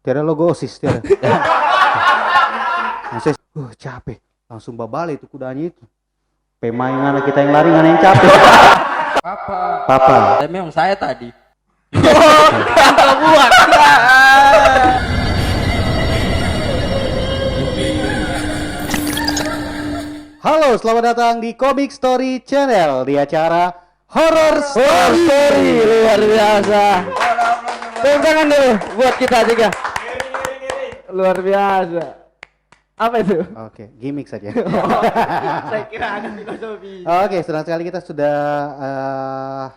Tiada logo OSIS, tiada. Nah, saya, capek. Langsung babale itu kudanya itu. Pemain anak kita yang lari, mana yang capek. Papa. Memang saya tadi. Buat. Halo, selamat datang di Comic Story Channel di acara Horror Story. Luar biasa. Tepuk tangan dulu buat kita juga. Luar biasa. Apa itu? Oke, gimmick saja. Saya kira ada filosofi. Oke, senang sekali kita sudah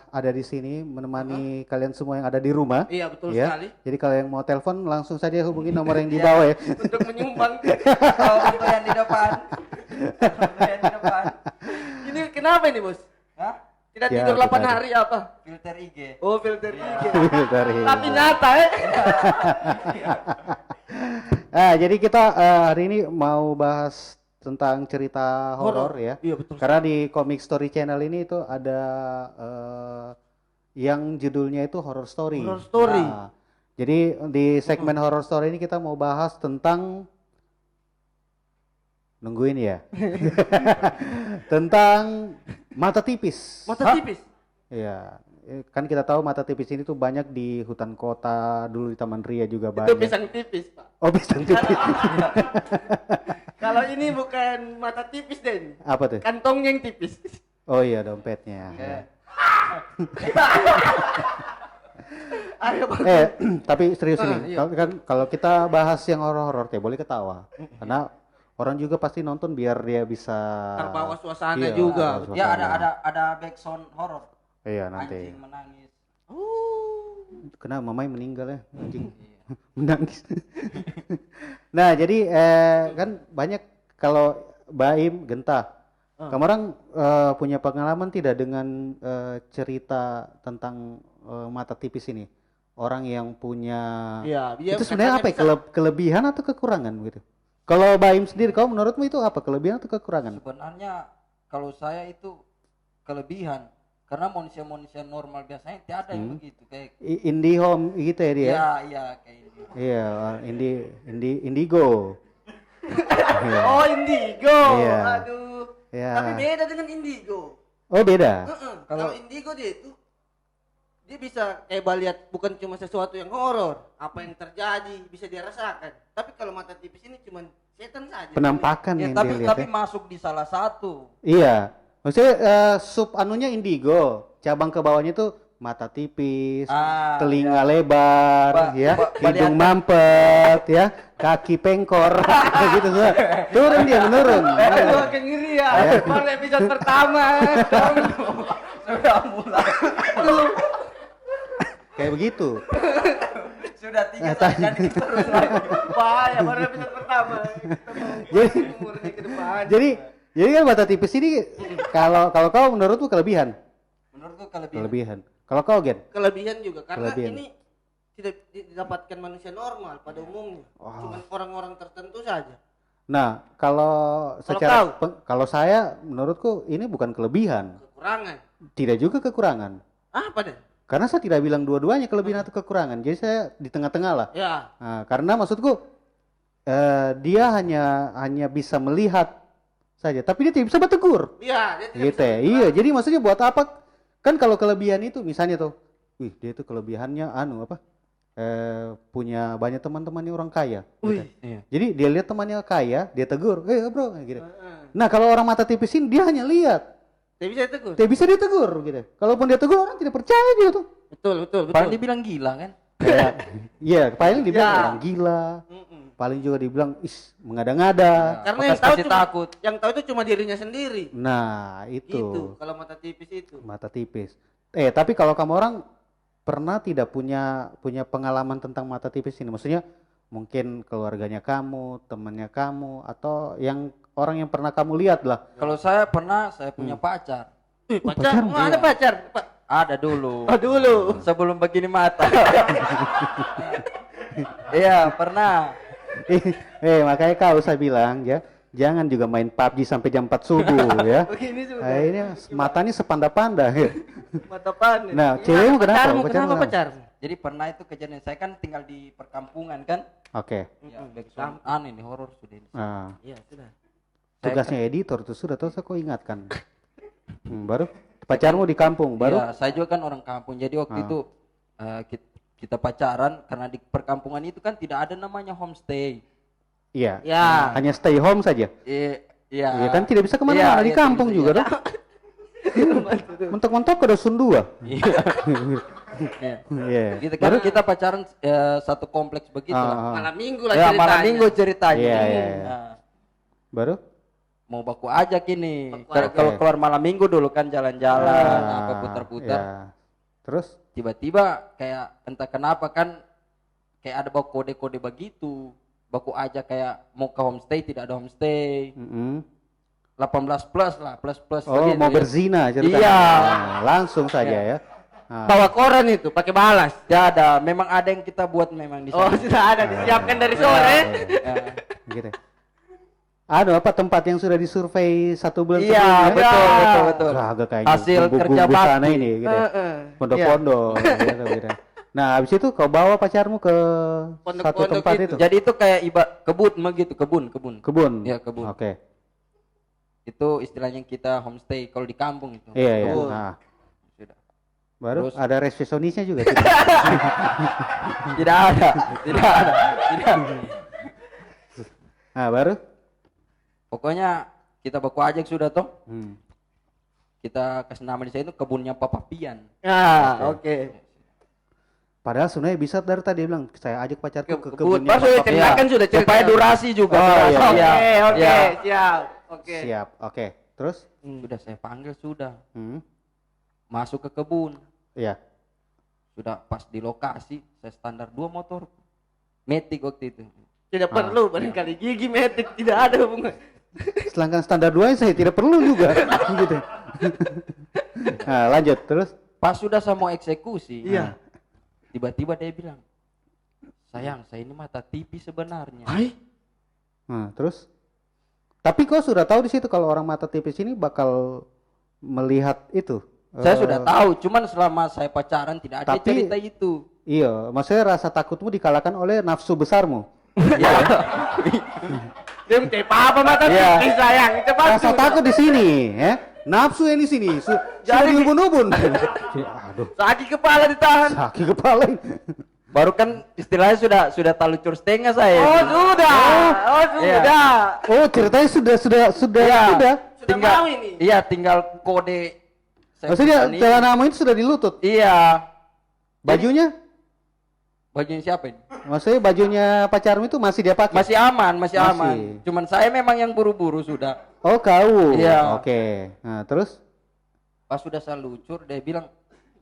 ada di sini menemani kalian semua yang ada di rumah. Iya, betul Ya. sekali. Jadi kalau yang mau telepon langsung saja hubungi nomor yang di bawah ya. Untuk menyumbang. Kalau untuk yang di depan. Untuk yang di depan. Ini kenapa ini, Bos? Hah? Tidak Ya, tidur 8 kita- hari apa? Filter IG. Oh, filter IG. Dari- Tapi nyata jadi kita hari ini mau bahas tentang cerita horor ya. Iya, betul. Karena di Comic Story Channel ini itu ada yang judulnya itu Horror Story. Horror Story. Nah, jadi di segmen Horror Story ini kita mau bahas tentang nungguin ya. Tentang mata tipis. Mata tipis. Iya. Kan kita tahu mata tipis ini tuh banyak di hutan kota, dulu di Taman Ria juga Itu banyak. pisang tipis, Pak. Oh, pisang tipis. Kalau ini bukan mata tipis, Den. Apa tuh? Kantongnya yang tipis. Oh iya, dompetnya. Ayo, Pak. Tapi serius nih, Iya. kalau kita bahas yang horor-horor teh boleh ketawa. Karena orang juga pasti nonton biar dia bisa Terbawa suasana Iya, juga. terbawa Ya suasana. ada backsound horor. Iya, nanti. Anjing menangis. Kenapa mamai meninggal ya, anjing. Iya. Menangis. Nah, jadi kan banyak kalau Baim Genta. Kamu orang punya pengalaman tidak dengan cerita tentang mata tipis ini? Orang yang punya Iya, dia itu sebenarnya apa ya? Kelebihan atau kekurangan gitu? Kalau Baim sendiri, kau menurutmu itu apa? Kelebihan atau kekurangan? Sebenarnya kalau saya itu kelebihan. Karena manusia-manusia normal biasanya tidak ada yang begitu kayak. Indie home gitu ya dia? Iya kayak ini. Iya, indigo. Iya. Oh, indigo. Iya. Aduh. Iya. Tapi beda dengan indigo. Oh, beda. Kalau indigo dia itu dia bisa kayak lihat bukan cuma sesuatu yang horor, apa yang terjadi bisa dia rasakan. Tapi kalau mata tipis ini cuma setan saja. Penampakan Ya, yang tapi dia lihat tapi ya. masuk di salah satu. Iya. Maksudnya sub anunya indigo, cabang ke bawahnya tuh mata tipis, telinga lebar, ya, hidung mampet, ya, kaki pengkor, kayak gitu semua. Turun dia menurun. Aduh, makin ngeri ya. Baru episode pertama. Sudah mulai. Kayak begitu. Sudah 3 kali jadi terus lagi. Bahaya baru episode pertama. Jadi- Umurnya ke depan. Jadi kan mata tipis ini kalau kau menurutmu kelebihan? Menurutku kelebihan. Kelebihan. Kalau kau Gen? Kelebihan juga karena Kelebihan. ini tidak didapatkan manusia normal pada umumnya. Wow. Cuman orang-orang tertentu saja. Nah, kalau secara kalau saya menurutku ini bukan kelebihan, Kekurangan. tidak juga kekurangan. Apa deh? Karena saya tidak bilang dua-duanya kelebihan atau kekurangan. Jadi saya di tengah-tengah lah. Ya. Nah, karena maksudku dia hanya bisa melihat saja, tapi dia tidak bisa bertegur. Iya, dia tidak Gitu bisa ya. Iya, jadi maksudnya buat apa? Kan kalau kelebihan itu misalnya tuh, wih dia itu kelebihannya punya banyak teman-temannya orang kaya. Gitu. Iya. Jadi dia lihat temannya kaya, dia tegur, bro, gitu. Nah kalau orang mata tipis ini dia hanya lihat, Tidak bisa tegur. tidak bisa dia tegur, gitu. Kalaupun dia tegur orang tidak percaya dia tuh. Betul. Paling dibilang gila kan? Kayak, iya, paling dibilang Ya. orang gila, Mm-mm. paling juga dibilang, mengada-ngada. Karena Bekas yang tahu kasih cuma takut. yang tahu itu cuma dirinya sendiri. Nah Itu itu kalau mata tipis itu. mata tipis. Tapi kalau kamu orang pernah tidak punya pengalaman tentang mata tipis ini? Maksudnya mungkin keluarganya kamu, temannya kamu, atau yang orang yang pernah kamu lihat lah. Kalau saya pernah, saya punya pacar. Pacar? pacar? Oh, ada pacar. Ada dulu. Oh, dulu. Sebelum begini mata. Iya, pernah. Makanya kau saya bilang ya, jangan juga main PUBG sampai jam 4 subuh ya. Begini juga. Ini matanya sepanda-panda. Ya. Mata panen. Nah, cewekmu kenapa? Pacarmu Pacarmu kenapa kenapa? pacar? Jadi pernah itu kejadian, saya kan tinggal di perkampungan kan. Oke. Ya, backsound aneh nih horor sudah ini. Nah, Iya, sudah. tugasnya editor tuh sudah tahu saya kok ingatkan. Baru pacarmu di kampung, baru Iya, saya juga kan orang kampung. Jadi waktu itu kita pacaran karena di perkampungan itu kan tidak ada namanya homestay. iya. Ya. Hanya stay home saja. Iya. Iya kan tidak bisa kemana-mana di iya, kampung tidak juga bisa, dong. Mentok-mentok ke dusun 2. Iya. Iya. Iya. Gitu kan kita pacaran satu kompleks begitu lah. Malam minggu lah Ya, ceritanya. malam minggu ceritanya. Iya, iya, iya. Nah, Baru? mau baku ajak ini. Baku Kalau ajak. keluar malam minggu dulu kan jalan-jalan, apa putar-putar. Ya. Terus? Tiba-tiba kayak entah kenapa kan kayak ada baku kode-kode begitu. Baku ajak kayak mau ke homestay, tidak ada homestay. 18 plus lah, plus Oh, begitu mau ya. berzina ceritanya. Iya. Nah, langsung saja ya. Nah, Bawa koran itu pakai balas. Ya ada, memang ada yang kita buat memang di Oh, sana. sudah ada disiapkan dari sore. Ya. gitu. Ada apa tempat yang sudah disurvei 1 bulan Iya, sebelumnya? betul. Agak kayaknya Hasil gubuk-gubuk kerja bakti. sana ini gitu. ya. Heeh. Pondok-pondok gitu. Nah, habis itu kau bawa pacarmu ke satu Pondok-pondok tempat itu. itu. Jadi itu kayak kebun begitu, kebun. Kebun. Ya, kebun. Oke. Itu istilahnya kita homestay kalau di kampung itu. Iya, iya. Kebun. Nah, Sudah. baru Terus? ada resepsionisnya juga. tidak? Tidak ada. Tidak. Nah, baru? Pokoknya kita baku ajak sudah toh. Hmm. Kita kasih nama di sana itu kebunnya Papa Pian. Ya, oke. Padahal sebenarnya bisa dari tadi bilang saya ajak pacarku ke Kebun. kebunnya. Pas sudah Papa ceritakan Pian. sudah cerita. Supaya durasi juga. Oh, durasi. iya, Oke, Iya. oke, Iya. siap. Oke. Siap. Oke. Terus? Sudah saya panggil sudah. Hmm. Masuk ke kebun. Iya. Sudah pas di lokasi, saya standar 2 motor. Matic waktu itu. Tidak perlu barangkali gigi metik tidak ada hubungan. Sedangkan standar 2 saya tidak perlu juga. gitu. Nah, lanjut terus. Pas sudah saya mau eksekusi. Iya. Tiba-tiba dia bilang, sayang, saya ini mata tipis sebenarnya. Hai. Nah, terus? Tapi kau sudah tahu di situ kalau orang mata tipis ini bakal melihat itu. Saya sudah tahu, cuman selama saya pacaran tidak ada Tapi- cerita itu. Iya, maksudnya rasa takutmu dikalahkan oleh nafsu besarmu. Ya, Dia apa mata Iya. tipis sayang. Cepat. Rasa takut di sini, ya. Nafsu yang di sini, sudah Jadi- diubun-ubun. Aduh, Sakit kepala ditahan. sakit kepala. ini. baru kan istilahnya sudah talucur setengah saya. Oh, sudah. Oh, Iya. sudah. Oh, ceritanya sudah. Sudah tinggal, mau ini. Iya, tinggal kode. saya Maksudnya pesan ini. jalan nama itu sudah di lutut. Iya. Bajunya? Bajunya siapa ini? Maksudnya bajunya pacarmu itu masih dia pakai? Masih aman. Masih. Cuman saya memang yang buru-buru sudah. Oh, kau. Iya. Oke. Nah, terus? Pas sudah saya lucur, dia bilang,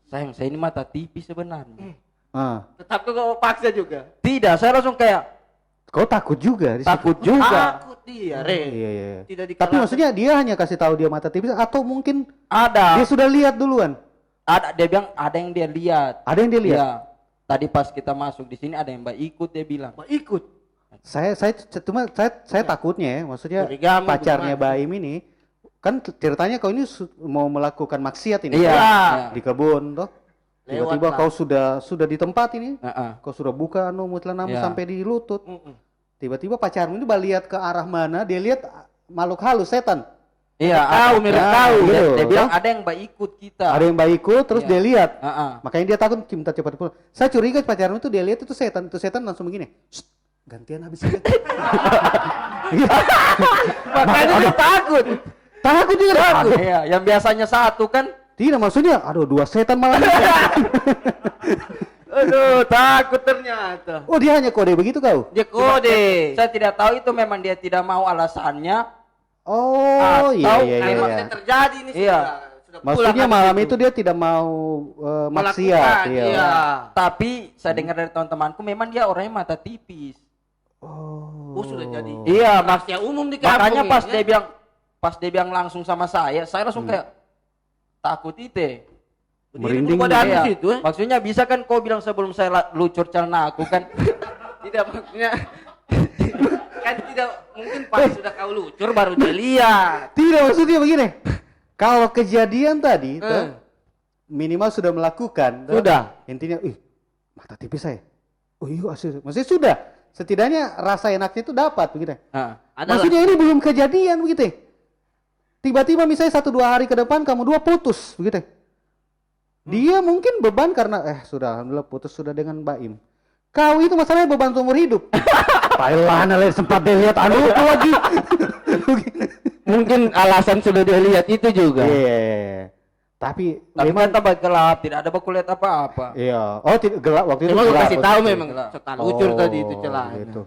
sayang, saya ini mata tipis sebenarnya. Ah. Tetap kau paksa juga. Tidak, saya langsung kayak Kau takut juga di situ? takut juga. Takut dia, Re. Iya, iya. Tidak Tapi dikalahkan. maksudnya dia hanya kasih tahu dia mata tipis atau mungkin Ada. dia sudah lihat duluan? Dia bilang ada yang dia lihat. Ada yang dia lihat? Iya. Tadi pas kita masuk di sini ada yang mbak ikut, dia bilang. Mau ikut. Saya takutnya ya, maksudnya Poligami, pacarnya bukan? Baim ini kan ceritanya kau ini mau melakukan maksiat ini. Iya. Di kebun toh. Lewat Tiba-tiba lah. kau sudah di tempat ini. Heeh. Kau sudah buka celanamu Iya. sampai di lutut. Mm-mm. Tiba-tiba pacarmu ini lihat ke arah mana, dia lihat makhluk halus setan. Iya, Tahu, mirip tahu. Dia, Gitu. dia bilang ada yang mbak ikut kita. Ada yang baik ikut terus Iya. dia lihat. Heeh. Makanya dia takut minta cepat pulang. Saya curiga pacarmu itu dia lihat itu setan. Itu setan langsung begini. "Shh, gantian habis ini." Makanya dia takut. Takut juga. Aduh, Iya, yang biasanya satu kan. tidak maksudnya, aduh 2 setan malam ini. Aduh, takut ternyata. Oh, dia hanya kode begitu kau? Dia kode. Saya tidak tahu itu memang dia tidak mau alasannya. Oh, iya Atau iya Memang iya. yang terjadi ini Iya. sudah Maksudnya pulang malam habis itu dia tidak mau maksiat. melakukan. Iya. Tapi saya dengar dari teman-temanku memang dia orangnya mata tipis. Oh. Oh, sudah jadi. Iya, Rahasia umum di kampung. makanya ini, ya. pas dia bilang langsung sama saya langsung kayak takut itu. Merinding Badan Iya. di situ, eh? Maksudnya bisa kan kau bilang sebelum saya lucur celana aku kan. Tidak maksudnya kan tidak mungkin pas sudah kau lucur baru dia lihat. Tidak maksudnya begini. Kalau kejadian tadi tuh, minimal sudah melakukan. tuh. Sudah. Intinya, ih, mata tipis saya. Oh iya, maksudnya sudah. setidaknya rasa enaknya itu dapat begitu. Ah. Maksudnya ini belum kejadian begitu. Tiba-tiba misalnya 1-2 hari ke depan kamu dua putus begitu. Dia mungkin beban karena sudah alhamdulillah putus sudah dengan Baim. Kau itu masalahnya beban seumur hidup. Thailand sempat dilihat itu lagi. Mungkin alasan sudah dia lihat itu juga. Iya. Tapi memang kan tambah gelap, tidak ada baku lihat apa-apa. Iya. Oh, gelap waktu itu. Emang lu gelap kasih waktu tahu itu. memang setan lucur tadi itu celah. Gitu.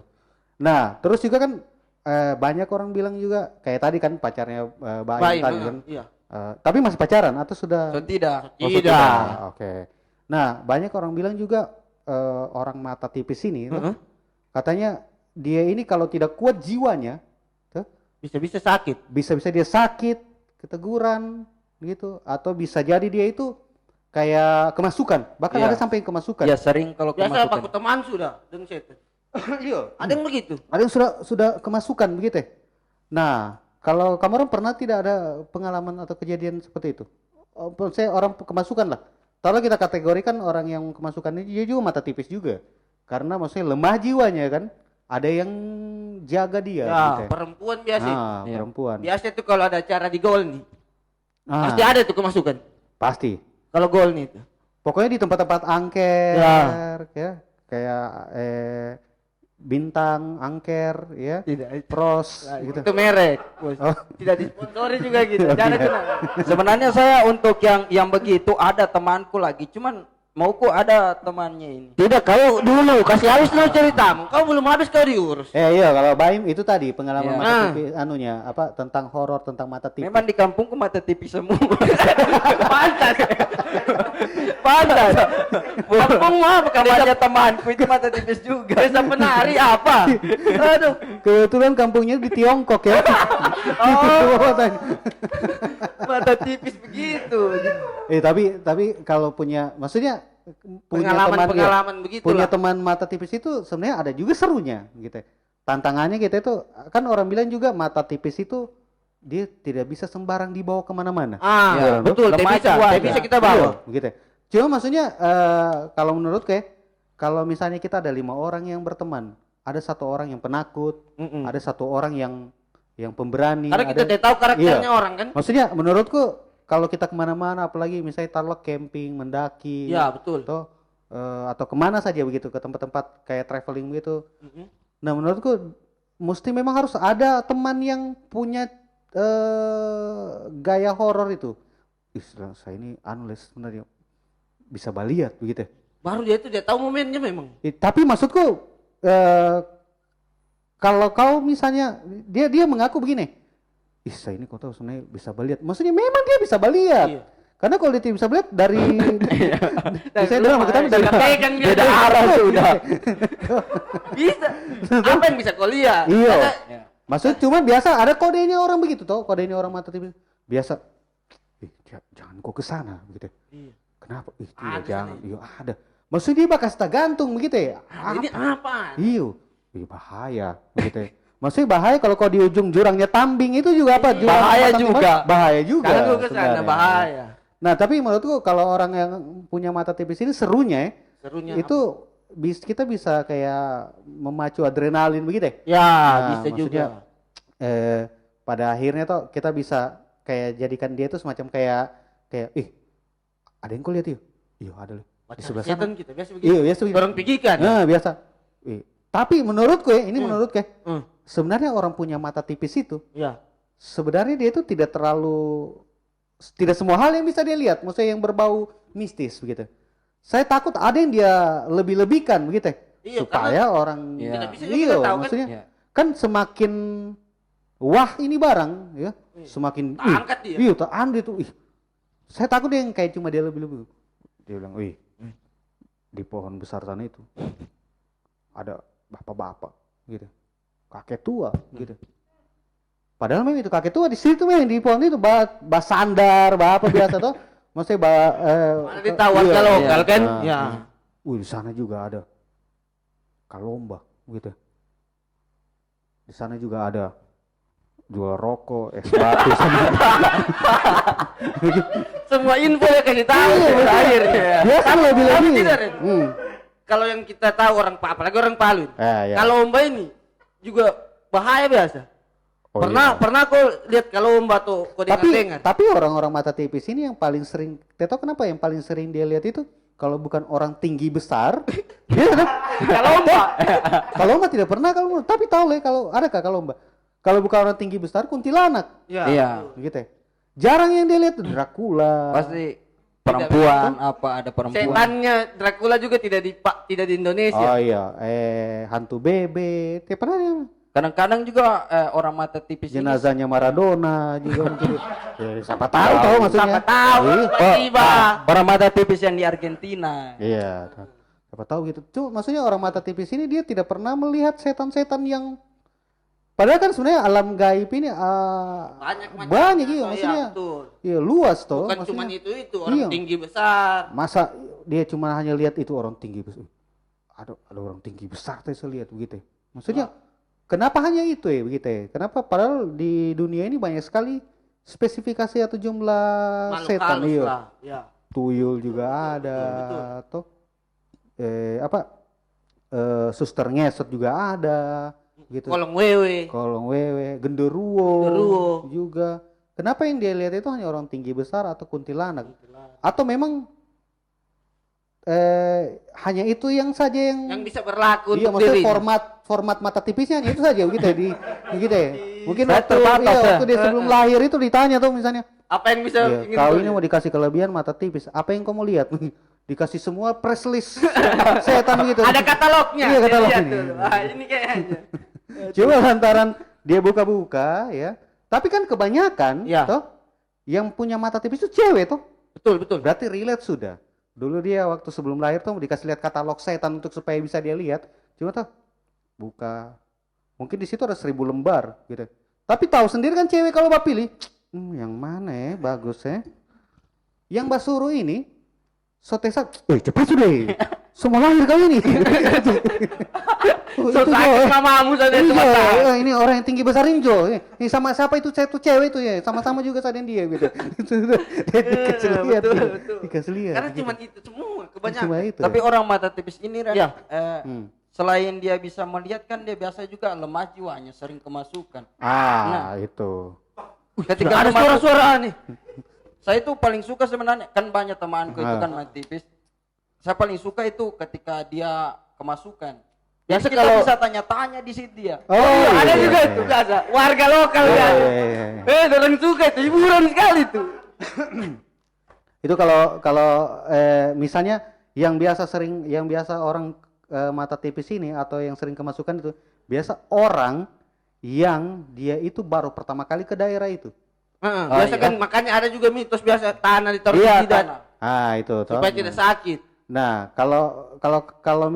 Nah, terus juga kan banyak orang bilang juga kayak tadi kan pacarnya Baim Baim, tadi kan. iya. Tapi masih pacaran atau sudah? Tidak. Oh, sudah. Oke. Nah, banyak orang bilang juga orang mata tipis ini tuh, katanya dia ini kalau tidak kuat jiwanya, tuh, Bisa-bisa sakit. bisa-bisa dia sakit, keteguran gitu, atau bisa jadi dia itu kayak kemasukan, bahkan Iya. ada sampai kemasukan. Ya sering kalau Biasa kemasukan. aku teman sudah dengan setan. Iya. Ada yang begitu. Ada yang sudah kemasukan begitu ya? Nah, kalau kamu orang pernah tidak ada pengalaman atau kejadian seperti itu? Saya orang kemasukan lah. Kalau kita kategorikan orang yang kemasukan ini dia juga mata tipis juga. Karena maksudnya lemah jiwanya kan. Ada yang jaga dia. Ya, gitu ya. perempuan biasa. Nah, Iya. perempuan. Biasa tuh kalau ada acara di gol nih, Ah, pasti ada tuh kemasukan. pasti. Kalau gol nih tuh. Pokoknya di tempat-tempat angker, ya, kayak bintang, angker, ya, Tidak. pros, gitu. Itu merek, bos. Oh. Tidak disponsori juga gitu. Jangan kena. Sebenarnya saya untuk yang begitu ada temanku lagi, cuman mauku ada temannya ini. Tidak, kau dulu kasih habis dulu ceritamu. Kau belum habis kau diurus. Iya, kalau Baim itu tadi pengalaman Iya. mata Ah. tipis, anunya apa tentang horor, tentang mata tipis. Memang di kampungku mata tipis semua. Pantas. Pantas. Kampung mah bukan Kamarnya temanku itu mata tipis juga. desa penari apa? Aduh. Kebetulan kampungnya di Tiongkok ya. Oh, mata tipis begitu. Tapi kalau punya, maksudnya punya Pengalaman begitu punya lah. teman mata tipis itu sebenarnya ada juga serunya gitu. Tantangannya kita itu kan orang bilang juga mata tipis itu dia tidak bisa sembarang dibawa kemana-mana. Ah, Ya, betul. lemah Tidak jiwa bisa aja. kita bawa. Iya, gitu. Cuma maksudnya kalau menurut kalau misalnya kita ada 5 orang yang berteman, ada 1 orang yang penakut, ada 1 orang yang pemberani. Karena kita ada- tidak tahu karakternya Iya. orang kan. Maksudnya menurutku kalau kita kemana-mana, apalagi misalnya taruh camping, mendaki, Ya, betul. atau kemana saja begitu ke tempat-tempat kayak traveling begitu. Nah menurutku mesti memang harus ada teman yang punya gaya horor itu. Saya ini sebenarnya bisa baliat begitu. Baru dia tahu momennya memang. Tapi maksudku kalau kau misalnya dia mengaku begini, saya ini kau tahu sebenarnya bisa baliat. Maksudnya memang dia bisa baliat. Iya. Karena kalau dia tidak bisa baliat dari saya dulu dalam kita dari sudah pegang dia. beda arah sudah. Bisa. Apa yang bisa kau lihat? Iya. Ada- Maksudnya cuma biasa ada kodenya orang begitu toh, kodenya orang mata tipis. Biasa. Jangan kau ke sana begitu. Iya. Kenapa? Ada Jangan. sana. Iya ada. Maksudnya dia bakal gantung begitu ya. Ini apa? Iyo, bahaya begitu ya. Maksudnya bahaya kalau kau di ujung jurangnya tambing itu juga apa? Jurang Bahaya mata tipis, juga. Bahaya juga. Jangan kau ke sana, sebenarnya. bahaya. Nah, tapi menurutku kalau orang yang punya mata tipis ini serunya Serunya itu kita bisa kayak memacu adrenalin begitu ya. ya, Nah, bisa juga. maksudnya, pada akhirnya tuh kita bisa kayak jadikan dia itu semacam kayak ada yang kau lihat yuk? Iya ada loh. Di sebelah sana. Setan kita biasa begitu. Iya biasa begitu. Orang pikikan. Nah, biasa. Tapi menurutku ya, ini menurutku ya, Hmm. sebenarnya orang punya mata tipis itu Ya. sebenarnya dia itu tidak semua hal yang bisa dia lihat, maksudnya yang berbau mistis begitu. Saya takut ada yang dia lebih-lebihkan begitu ya, Iya, supaya orang Iya. Tidak bisa juga kita tahu kan. maksudnya Iya. kan semakin wah ini barang ya, semakin Angkat dia. iya tak anda tuh saya takut dia yang kayak cuma dia lebih-lebih. Dia bilang, di pohon besar sana itu ada bapak-bapak gitu, kakek tua gitu. Padahal memang itu kakek tua di situ memang di pohon itu sandar, apa biasa tuh. Maksudnya Mana dia tahu warga lokal kan? Nah, Ya. di sana juga ada kalomba gitu. Di sana juga ada jual rokok, es batu sama. Semua info ya kasih tahu akhirnya. Dia kan Tapi lebih-lebih. tidak, Ren. kalau yang kita tahu orang apalagi orang Palu. Ya. Kalomba ini juga bahaya biasa. Oh, pernah kau lihat kalomba tuh kau dengar. Tapi orang-orang mata tipis ini yang paling sering, tahu kenapa yang paling sering dia lihat itu kalau bukan orang tinggi besar, Kalomba. kalomba tidak pernah kalomba. Tapi tahu le kalau adakah kalomba? Kalau bukan orang tinggi besar, kuntilanak, Iya. gitu. Jarang yang dia lihat tuh Dracula. Pasti perempuan apa ada perempuan. Setannya Dracula juga tidak di Indonesia. Oh iya, hantu bebek, tidak pernah dia. Kadang-kadang juga orang mata tipis ini Jenazahnya Maradona juga mungkin. Siapa tahu maksudnya. Siapa tahu Iya. tiba-tiba. orang mata tipis yang di Argentina. Iya, siapa tahu gitu. Maksudnya orang mata tipis ini dia tidak pernah melihat setan-setan yang padahal kan sebenarnya alam gaib ini banyak iya maksudnya. Betul. Iya, luas toh. Bukan cuma maksudnya. itu orang Iya. tinggi besar. Masa dia cuma hanya lihat itu orang tinggi besar. Ada orang tinggi besar tuh saya lihat begitu. Maksudnya kenapa hanya itu ya begitu ya? Kenapa padahal di dunia ini banyak sekali spesifikasi atau jumlah Makhluk setan halus iya. lah. Ya. Tuyul juga ada toh. Suster ngesot juga ada gitu. Kolong wewe. Kolong wewe, genderuwo juga. Kenapa yang dia lihat itu hanya orang tinggi besar atau kuntilanak? Atau memang hanya itu yang saja Yang bisa berlaku iya, untuk maksudnya diri. format mata tipisnya hanya itu saja begitu ya begitu ya. Mungkin Saya waktu terbatas, ya. waktu dia sebelum lahir itu ditanya tuh misalnya, Apa yang bisa iya, kau ini mau dikasih kelebihan mata tipis, apa yang kau mau lihat? Dikasih semua press list setan gitu. Ada katalognya. Iya, katalog Lihat ini. dulu. Ah, ini kayaknya. Cuma lantaran dia buka-buka ya. Tapi kan kebanyakan Ya. toh yang punya mata tipis itu cewek toh. Betul. Berarti relate sudah. Dulu dia waktu sebelum lahir tuh dikasih lihat katalog setan untuk supaya bisa dia lihat. Cuma tuh buka. Mungkin di situ ada 1000 lembar gitu. Tapi tahu sendiri kan cewek kalau bapak pilih, yang mana ya bagus ya. Yang Basuru ini Sotesa, cepat sudah. Semua lahir kali ini. So sakit mamamu saja itu mata. Iya, ini orang yang tinggi besar ini Jo. Ini sama siapa itu satu cewek itu ya, sama-sama juga saden dia gitu. Dikasih lihat. betul. Dikasih lihat. Karena gitu. cuma itu semua kebanyakan. Cuma itu. Tapi orang mata tipis ini Ren, Ya. selain dia bisa melihat kan dia biasa juga lemah jiwanya, sering kemasukan. Itu. Ketika Ada lu masuk- suara-suara nih. Saya itu paling suka sebenarnya kan banyak temanku itu kan mata tipis. Saya paling suka itu ketika dia kemasukan. Biasa Jadi kita kalau- bisa tanya-tanya di situ dia. Ada juga iya. itu biasa. Warga lokal Iya, kan. iya. Orang suka itu hiburan sekali tuh. Itu kalau misalnya yang biasa orang mata tipis ini atau yang sering kemasukan itu biasa orang yang dia itu baru pertama kali ke daerah itu. Biasa iya. kan makanya ada juga mitos biasa tanah ditaruh Iya, di jidat Itu toh. supaya tidak sakit. Nah, kalau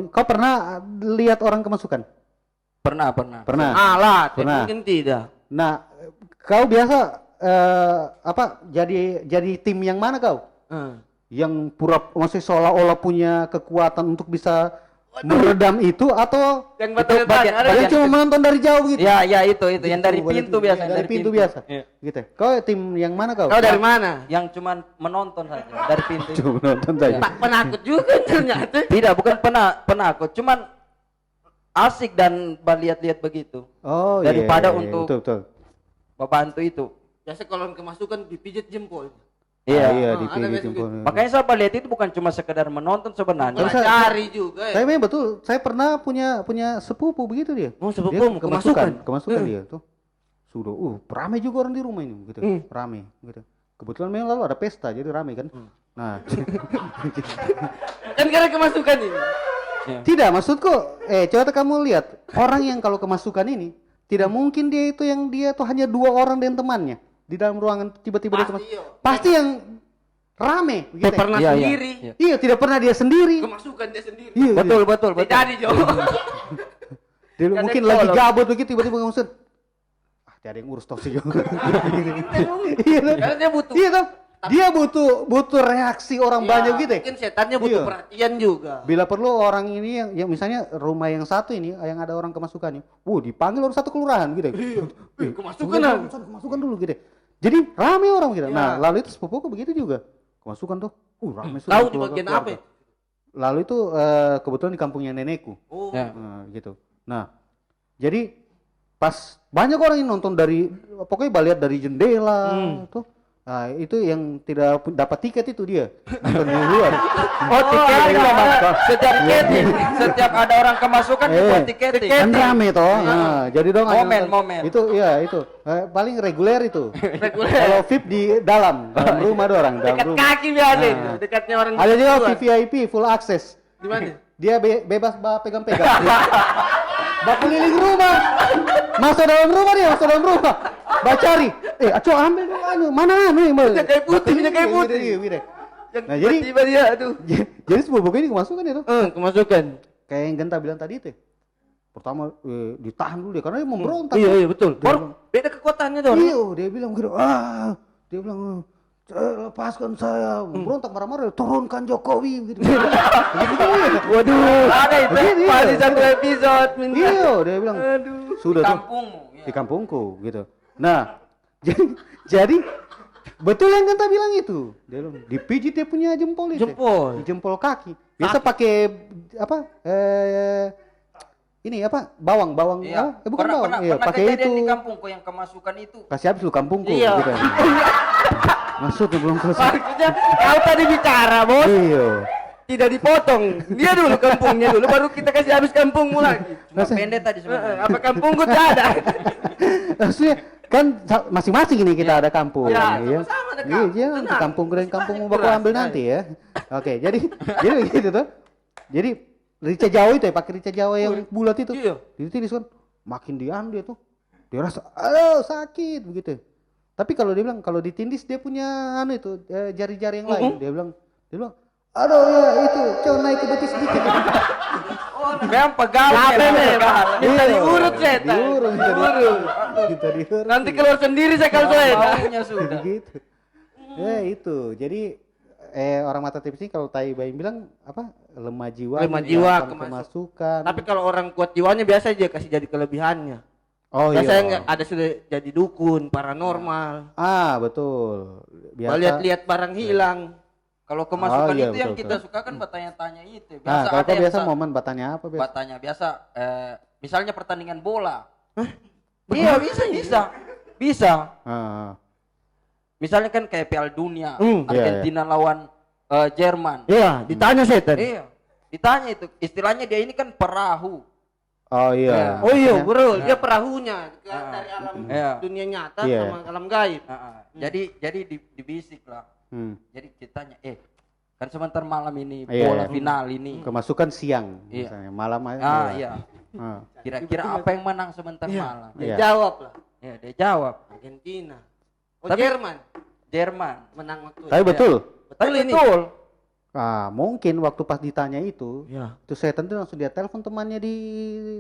kau pernah lihat orang kemasukan? Pernah. Pernah. Alat, Pernah. mungkin tidak. Nah, kau biasa jadi tim yang mana kau? Yang maksudnya seolah-olah punya kekuatan untuk bisa meredam itu atau Yang batal-batal ada yang yang cuma menonton dari jauh gitu? Ya itu yang dari Gitu, pintu biasa. dari pintu biasa. Iya. Gitu. Kau tim yang mana kau? Kau dari mana? Yang cuman menonton saja dari pintu. Cuma menonton saja. Penakut juga ternyata. Tidak, bukan penakut, cuman asik dan lihat-lihat begitu. Oh, Daripada iya, untuk- betul. Membantu itu. Biasa kalau kemasukan dipijit jempol. Iya, ada dipilih biasa jempol. Makanya saya lihat itu bukan cuma sekedar menonton sebenarnya. Pelajari juga ya. Saya memang betul. Saya pernah punya sepupu begitu dia. Oh, sepupu Dia kemasukan. kemasukan dia tuh. Sudah, ramai juga orang di rumah ini gitu. Ramai gitu. Kebetulan memang lalu ada pesta jadi ramai kan. Nah, Kan karena kemasukan ini. tidak maksudku coba kamu lihat orang yang kalau kemasukan ini tidak mungkin dia itu yang dia tuh hanya 2 orang dan temannya di dalam ruangan tiba-tiba dia Pasti, yo. pasti yang rame gitu. Pernah Iya, iya. sendiri. Iya. Iya, tidak pernah dia sendiri. Kemasukan dia sendiri. Iya, Betul. Tidak jadi Jo. Dia Kadang mungkin lagi colok. gabut begitu tiba-tiba ngemusut. Tidak ada yang urus toh sih. Iya kan? Karena dia butuh. Iya kan? Dia butuh reaksi orang Ya, banyak gitu ya. Mungkin setannya butuh Iya. perhatian juga. Bila perlu orang ini yang misalnya rumah yang satu ini yang ada orang kemasukannya, dipanggil orang satu kelurahan gitu. Iya. Kemasukan Kemasukan dulu gitu. Jadi rame orang gitu. Iya. Nah, lalu itu sepupuku begitu juga. Kemasukan tuh. Rame sudah. Tahu di keluarga- bagian keluarga. apa? Ya? lalu itu kebetulan di kampungnya nenekku. Oh. Ya. Gitu. Nah, jadi pas banyak orang yang nonton dari pokoknya lihat dari jendela tuh. Nah, itu yang tidak dapat tiket itu dia nonton di luar. Oh, tiketing setiap tiketing, setiap ada orang kemasukan dibuat tiketing. Kan rame toh. Nah, jadi dong ada Momen, nonton. momen. Itu iya itu. Paling reguler itu. Kalau VIP di dalam rumah ada orang dalam Dekat rumah. kaki biasa itu, dekatnya orang. Ada juga luar. VVIP full access. Di mana? Dia bebas pegang-pegang. Bawa keliling rumah. Masuk dalam rumah dia, masuk dalam rumah. Cari. Aco ambil dong anu. Mana anu? Minyak kayu putih, minyak kayu putih. Iya. Yang Nah, jadi- tiba-tiba dia aduh. Jadi sebuah buku ini kemasukan itu. Kemasukan. Kayak yang Genta bilang tadi itu. Pertama ditahan dulu dia karena dia memberontak. Iya betul. Dia bilang, Beda kekuatannya tuh. iya, dia bilang gitu. Dia bilang lepaskan saya. Memberontak marah-marah, turunkan Jokowi gitu. Waduh, ada itu. Begini, Masih iya. satu episode minta. Iya, dia bilang. Aduh. Sudah tuh. Kampungmu. Di kampungku gitu. Nah, jadi betul yang Genta bilang itu. Dia bilang dipijit dia punya jempol itu. Jempol. Di jempol kaki. Biasa pakai apa? Ini apa? Bawang. Iya. Bukan Pernah- bawang. pernah- Iya, pernah pakai kejadian itu. di kampungku yang kemasukan itu. Kasih habis lu kampungku Iya. gitu. Maksudnya belum selesai. Maksudnya kau tadi bicara, Bos. Iya. Tidak dipotong. Dia dulu kampungnya dulu baru kita kasih habis kampungmu lagi. Cuma pendek tadi sebenarnya. Apa kampungku tidak ada? Maksudnya kan masing-masing ini kita ada kampung. Ya, Iya. sama-sama ada Iya, kampung. iya, Tenang. kampung dan kampungmu Jelas, baku ambil jelas. nanti ya. Oke, jadi begitu tuh. Jadi rica Jawa itu ya, pakai rica Jawa yang bulat itu. Iya. Ditindis kan makin diambil tuh. Dia rasa, aduh sakit begitu. Tapi kalau dia bilang kalau ditindis dia punya anu itu jari-jari yang lain. Dia bilang, aduh ya itu, coba naik ke betis sedikit. Memang pegal. Apa nih? Minta Iya, diurut setan. diurut, minta diurut. Nanti keluar sendiri saya kalau saya. Maunya sudah. Gitu. Ya itu. Jadi orang mata tipis ini kalau Tai Baim bilang apa? Lemah jiwa, Lemah jiwa, gampang kemasukan. Tapi kalau orang kuat jiwanya biasa aja kasih jadi kelebihannya. oh Biasanya iya. nggak ada sudah jadi dukun, paranormal. Betul. Biasa. Lihat-lihat barang hilang. Kalau kemasukan iya, itu yang betul, kita betul. suka kan bertanya-tanya itu. Nah, Biasa kalau ada kau yang biasa momen bertanya apa biasa? bertanya biasa misalnya pertandingan bola. Iya, bisa. Ah. Misalnya kan kayak Piala Dunia, Hmm, Argentina lawan Jerman. Iya, ditanya setan. Iya. Ditanya itu, istilahnya dia ini kan perahu. Oh iya. Oh iya, Maksudnya- bro, dia perahunya dari alam Iya. dunia nyata Iya. sama alam gaib. Jadi dibisik lah. Hmm. Jadi kitanya, kan sebentar malam ini Iya, bola iya. final ini. Kemasukan siang Iya. misalnya, malam aja. Iya. Ah. Kira-kira apa yang menang sebentar malam? Dia Iya. jawab lah. Ya, dia jawab Argentina. Oh, Tapi- Jerman Jerman. menang waktu. Tapi betul. Tapi ini. betul. Mungkin waktu pas ditanya itu, Iya. itu setan tuh langsung dia telepon temannya di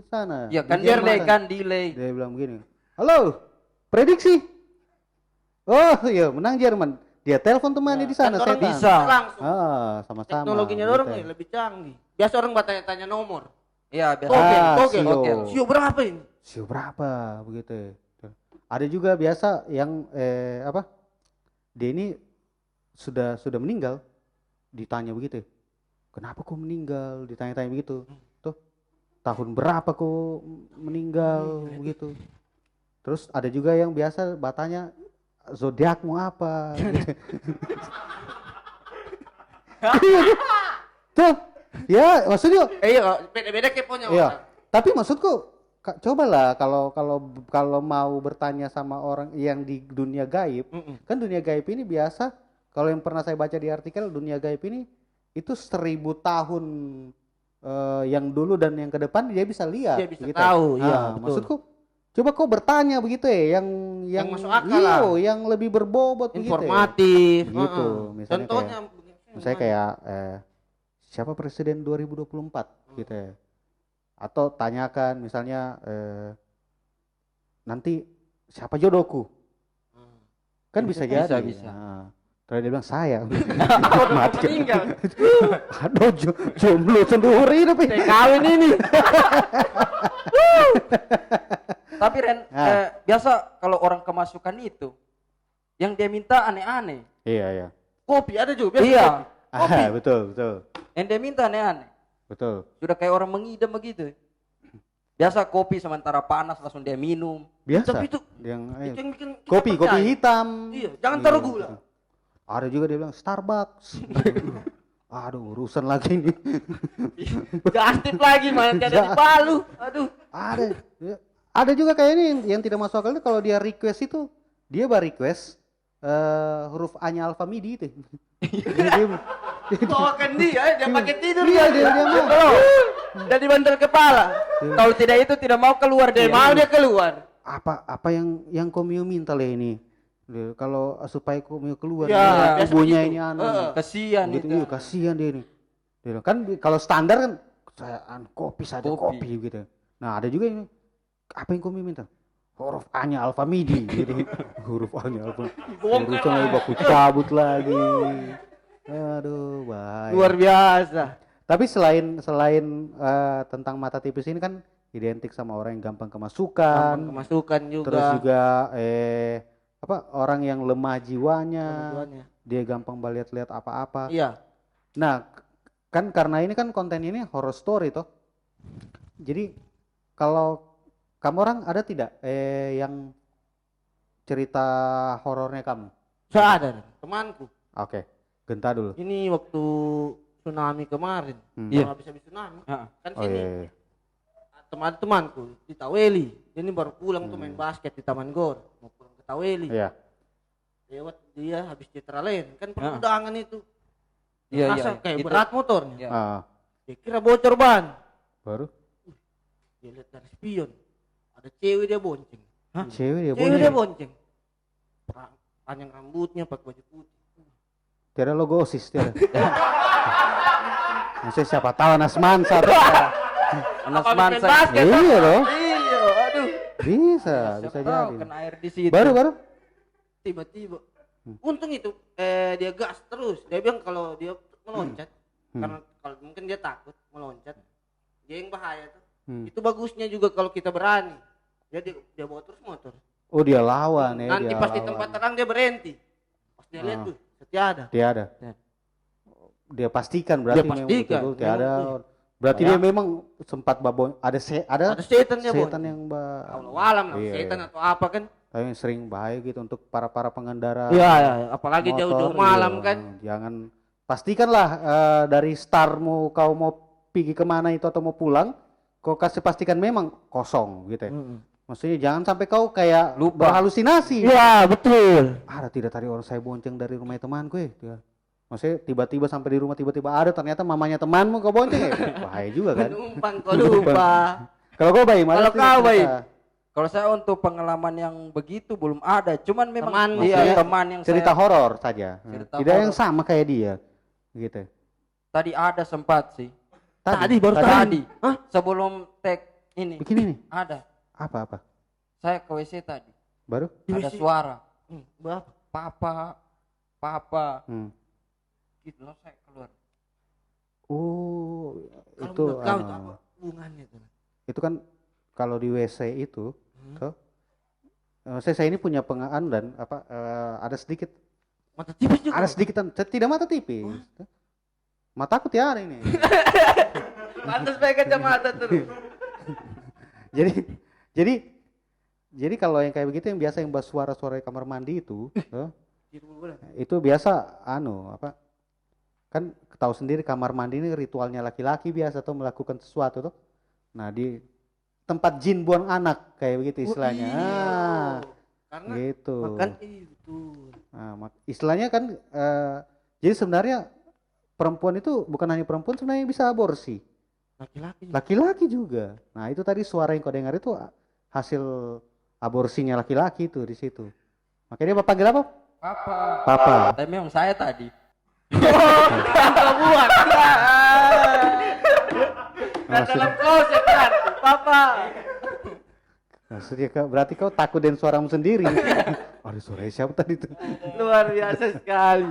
sana. Ya kan Di Jerman. delay kan delay. Dia bilang begini, halo, prediksi. Oh iya, menang Jerman. Dia telepon temannya di sana, Kan orang setan. bisa. langsung. Sama-sama. Teknologinya gitu. orang lebih canggih. Biasa orang bertanya-tanya nomor. Iya, biasa. Togel. sio. Sio berapa ini? Sio berapa begitu. Ada juga biasa yang dia ini sudah meninggal, ditanya begitu. Kenapa kok meninggal? Ditanya-tanya begitu. Tuh, tahun berapa kok meninggal begitu. Terus ada juga yang biasa bertanya zodiakmu apa? Gitu. Tuh, ya maksudnya Iya, beda-beda keponya iya. orang. Tapi maksudku cobalah kalau mau bertanya sama orang yang di dunia gaib, kan dunia gaib ini biasa kalau yang pernah saya baca di artikel dunia gaib ini itu 1000 tahun yang dulu dan yang ke depan dia bisa lihat. Dia bisa tahu, iya, betul. Maksudku coba kau bertanya begitu ya yang masuk akal lah. yang lebih berbobot Informatif. begitu. Gitu, Heeh. misalnya Contohnya misalnya kayak siapa presiden 2024 gitu ya. Atau tanyakan misalnya nanti siapa jodohku, kan bisa jadi. bisa. Nah, terus dia bilang saya mati meninggal. aduh jomblo sendiri tapi Kawin ini. Tapi Ren, Nah. biasa kalau orang kemasukan itu yang dia minta aneh-aneh. iya Kopi ada juga biasa. Iya. kopi. betul, betul. Yang dia minta aneh-aneh. Betul. Sudah kayak orang mengidam begitu. Biasa kopi sementara panas langsung dia minum. Biasa. Tapi itu yang itu yang bikin kita kopi percaya. hitam. Iya, jangan taruh gula. Ada juga dia bilang Starbucks. Aduh, urusan lagi nih. Gastip lagi mana ada di Palu. Aduh. Ada. Ada juga kayak ini yang tidak masuk akal itu kalau dia request itu dia request huruf A-nya alfa midi itu. Bawakan dia pakai tidur. Iya, dia mau. Jadi bantal kepala. Kalau tidak itu tidak mau keluar Dia dia. mau dia keluar. Apa yang Komio minta le ini? Kalau supaya Komio keluar Ya, biasa tubuhnya begitu. ini anu. Kasihan Gitu, itu. iya, kasihan dia ini. Dia bilang, kan kalau standar kan saya kopi saja Kopi. kopi gitu. Nah, ada juga ini apa yang Komio minta? Huruf A-nya alfa midi gitu. Huruf A-nya alfa. Urusan lagi baku cabut lagi. Aduh, bahaya. Luar biasa. Tapi selain tentang mata tipis ini kan identik sama orang yang gampang kemasukan, Gampang kemasukan juga. terus juga orang yang lemah jiwanya, Kebutuhannya. dia gampang lihat apa-apa. Iya. Nah, kan karena ini kan konten ini horror story toh. Jadi kalau kamu orang ada tidak yang cerita horornya kamu? Saya ada temanku. Oke, Genta dulu. Ini waktu tsunami kemarin. Iya. Habis tsunami. Heeh. Kan Oh sini iya, iya. temanku di Taweli. Dia ini baru pulang tuh main basket di Taman Gor. Mau pulang ke Taweli. Iya. Lewat dia habis citra lain. Kan perundangan itu. Iya, Rasa iya. kayak Itu- berat motornya. Iya. Dia kira bocor ban. Baru Dia lihat dari spion. Ada cewek dia bonceng. cewek dia Cewek dia bonceng. bonceng. Panjang rambutnya pakai baju putih. Tiada logo OSIS tiada. Maksudnya siapa tahu Anas Mansa. Anak Apa main semansa. basket? Iya loh. Iya, aduh. Bisa Siapa tahu jadi. kena air di situ. Baru. Tiba-tiba. Untung itu dia gas terus. Dia bilang kalau dia meloncat karena kalau mungkin dia takut meloncat. Dia yang bahaya tuh. Itu bagusnya juga kalau kita berani. Dia bawa terus motor. Oh dia lawan ya. Nanti dia pas di lawan. tempat terang dia berhenti. Pas dia lihat tuh, setiada. Tiada. Ya. Dia pastikan berarti Dia pastikan. memang betul tiada. Memang. Berarti Ya. dia memang sempat ada Ada setan dia setan bonceng. yang Allah alam lah, Iya, setan iya. atau apa kan. Tapi yang sering bahaya gitu untuk para pengendara Iya, apalagi motor, jauh-jauh malam iya. kan. Jangan pastikanlah dari startmu kau mau pergi kemana itu atau mau pulang, kau kasih pastikan memang kosong gitu ya. Maksudnya jangan sampai kau kayak Lupa. berhalusinasi. Iya, betul. Ada tidak tadi orang saya bonceng dari rumah temanku ya. Maksudnya tiba-tiba sampai di rumah tiba-tiba ada ternyata mamanya temanmu kau bonceng ya. Bahaya juga kan. Numpang kau lupa. Kalau kau baik, Kalau kau, Baim? Kalau saya untuk pengalaman yang begitu belum ada, cuman memang Teman, iya, maksudnya teman yang cerita saya, horor saja. Cerita Tidak yang horor. sama kayak dia. Gitu. tadi ada sempat sih. Tadi baru Tadi. Hah? Sebelum tag ini Begini nih. ada. Apa? Saya ke WC tadi. Baru? Ada WC? suara. Berapa? Papa. Hmm. Gitu loh saya keluar. Oh, Kalau itu menurut kau itu anu, apa hubungannya tuh? itu kan kalau di WC itu, toh, saya ini punya pengaan dan ada sedikit Mata tipis juga. ada sedikitan tidak mata tipis. Mataku tiada ini. Pantas pakai kacamata terus. jadi kalau yang kayak begitu yang biasa yang bahas suara-suara di kamar mandi itu, itu biasa kan tahu sendiri kamar mandi ini ritualnya laki-laki biasa tuh melakukan sesuatu tuh. Nah, di tempat jin buang anak kayak begitu istilahnya. Oh, iya. Karena Gitu. makan betul. Nah, istilahnya kan jadi sebenarnya perempuan itu bukan hanya perempuan sebenarnya bisa aborsi. Laki-laki. Laki-laki juga. Nah, itu tadi suara yang kau dengar itu hasil aborsinya laki-laki itu di situ. Makanya dia panggil apa? Papa. Tapi memang saya tadi. Kau buat. Dalam kloset kan, papa. Maksudnya berarti kau takut dengan suaramu sendiri. Aduh, suara siapa tadi itu? Luar biasa sekali.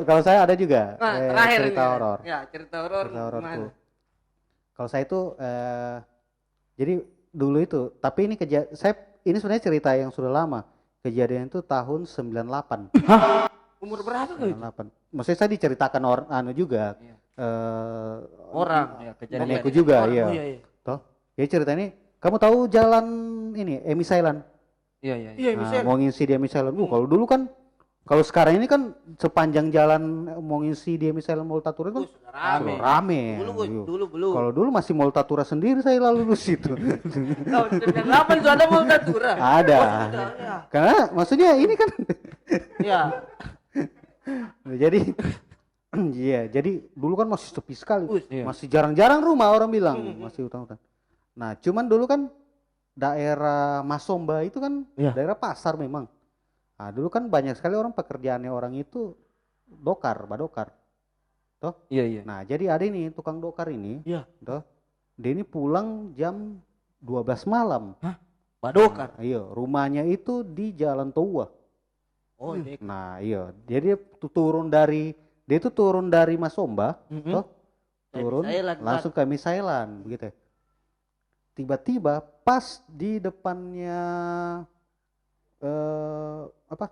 Kalau saya ada juga Nah, terakhir cerita ini. horor. Ya, cerita horor. Cerita hororku. Gimana? Kalau saya itu jadi dulu itu, tapi ini sebenarnya cerita yang sudah lama. Kejadian itu tahun 98. Umur berapa kau itu? 8. Maksudnya saya diceritakan orang juga. Iya. Orang. Ya, kejadian. Nenekku juga, Orang. iya. Oh, iya. Toh, jadi cerita ini, kamu tahu jalan ini, Emi Island? Iya, iya. Iya, Nah, misalnya. mau ngisi di Emi Island. Kalau dulu kan, kalau sekarang ini kan sepanjang jalan mau ngisi di Emi Island Multatura kan Sudah rame. sudah rame. Dulu, Iya. dulu belum. Kalau dulu masih Multatura sendiri saya lalu lulus itu. Tahun 98 itu ada Multatura. Ada. Sudah, ya. Karena maksudnya ini kan Ya. jadi iya, jadi dulu kan masih sepi sekali. Iya. Masih jarang-jarang rumah orang bilang, masih hutan-hutan. Nah, cuman dulu kan daerah Masomba itu kan Iya. daerah pasar memang. Nah, dulu kan banyak sekali orang pekerjaannya orang itu badokar. Toh? Iya, iya. Nah, jadi ada ini tukang dokar ini, Iya. toh. Dia ini pulang jam 12 malam. Badokar. Iya, rumahnya itu di Jalan Tua. Oh, iya. Nah, iya, dia itu turun dari Masomba, toh, turun Island, langsung ke Emi Island, begitu. Tiba-tiba pas di depannya apa?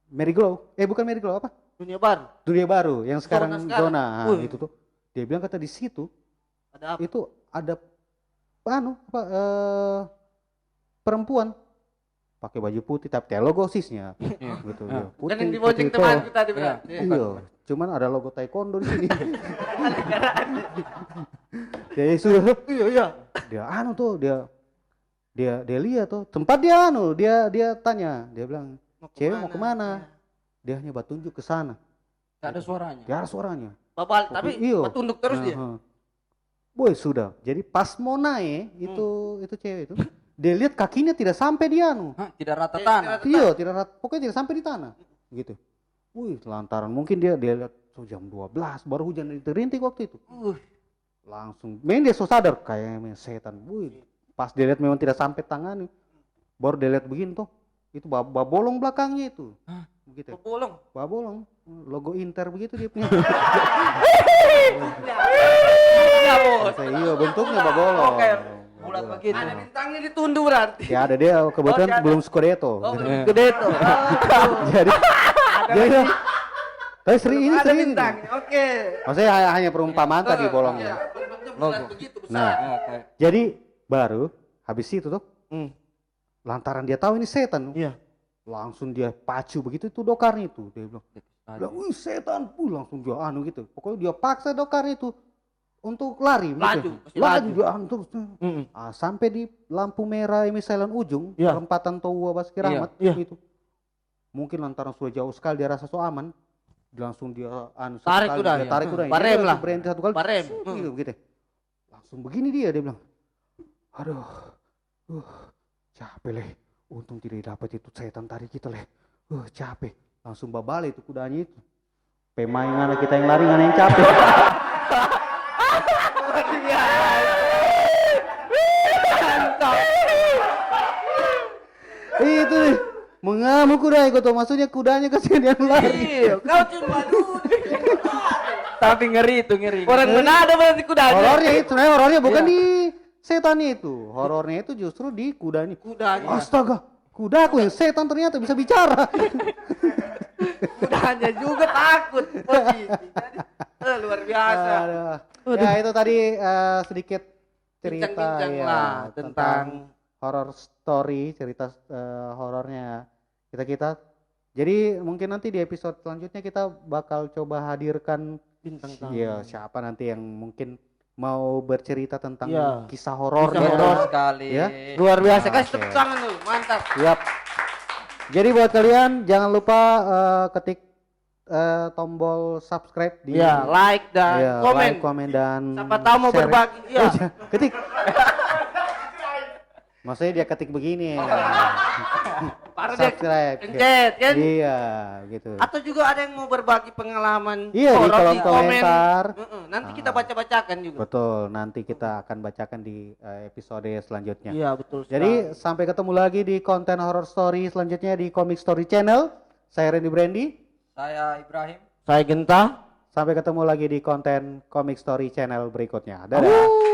Meriglow, bukan Meriglow, apa? Dunia baru. Dunia Baru yang sekarang sekarang. zona. Nah, Wih. itu tuh. Dia bilang kata di situ Ada apa? itu ada perempuan pakai baju putih tapi ada logo OSIS-nya gitu ya. Kan yang di bonceng teman kita di Iya. Iya, cuman ada logo taekwondo di sini. Jadi sudah Iya. dia lihat tuh tempat dia tanya, dia bilang cewek mau kemana? Dia hanya tunjuk ke sana. Gak ada suaranya. Dia ada suaranya. Babal, tapi Iya. tunduk terus dia. Boy sudah. Jadi pas mau naik itu cewek itu, dia lihat kakinya tidak sampai di Hah, tidak rata tanah. Iya, pokoknya tidak sampai di tanah. Gitu. Wih, lantaran mungkin dia lihat jam 12 baru hujan rintik waktu itu. Langsung main dia sadar kayak main setan. Wih, pas dia lihat memang tidak sampai tangan, baru dia lihat begini tuh. Itu babolong belakangnya itu. Begitu. Bolong. Babolong, logo Inter begitu dia punya. Ya, Bos. Iya, bentuknya babolong. Oh, kayak bulat begitu. Ada bintangnya ditundu berarti. Ya ada dia kebetulan Oh, belum Scudetto. Oh, gede tuh. Jadi tapi ini Ada sering. bintangnya. Oke. Maksudnya hanya perumpamaan tadi bolongnya. Bentuknya bulat begitu besar. Nah, Oke. jadi baru habis itu tuh Hmm. lantaran dia tahu ini setan, Iya. langsung dia pacu begitu itu dokarnya itu. Dia bilang, wih setan, langsung dia gitu. Pokoknya dia paksa dokarnya itu untuk lari. Laju, gitu. pasti Laju laju. dia terus. Mm-mm. Sampai di lampu merah Emi Island ujung, Iya. perempatan Toua Basuki Rahmat Iya. itu. Mungkin lantaran sudah jauh sekali dia rasa so aman, langsung dia Tarik sekali, udah, dia ya. tarik udah. Barem Dia lah. berhenti satu kali. Barem. Gitu, begitu. Langsung begini dia bilang. Aduh. Capek leh. Untung tidak dapat itu setan tadi kita leh. Capek. Langsung babale itu kudanya itu. Pemain anak kita yang lari yang capek. Itu nih. Mengamuk kuda itu tuh maksudnya kudanya kesian yang lari. Iya, kau cuma duduk. Tapi ngeri itu, ngeri. Orang mana ada berarti kudanya? Horornya itu, sebenarnya horornya bukan di setan itu. Horornya itu justru di kudanya. Kudanya. Astaga, kudaku yang setan ternyata bisa bicara. Kudanya juga takut. Posisi. Jadi, luar biasa. Aduh. Ya itu tadi sedikit cerita Bincang-bincang ya lah tentang tentang horror story, cerita horornya kita. Jadi mungkin nanti di episode selanjutnya kita bakal coba hadirkan bintang tamu. ya siapa nanti yang mungkin mau bercerita tentang Iya. kisah horor. Kisah ya. horor sekali. Ya. Luar biasa. Oke. Kasih tepuk tangan dulu. Mantap. Siap. Jadi buat kalian jangan lupa ketik tombol subscribe di Ya, like dan ya, komen. like, komen dan Siapa tahu mau share. berbagi. Iya. Ketik. Maksudnya dia ketik begini. Baru dia Subscribe. pencet kan? Iya, gitu. Atau juga ada yang mau berbagi pengalaman Iya, di horor kolom komentar. Nanti kita baca-bacakan juga. Betul, nanti kita akan bacakan di episode selanjutnya. Iya, betul. Jadi sampai ketemu lagi di konten horror story selanjutnya di Comic Story Channel. Saya Randy Brandy. Saya Ibrahim. saya Genta. Sampai ketemu lagi di konten Comic Story Channel berikutnya. Dadah.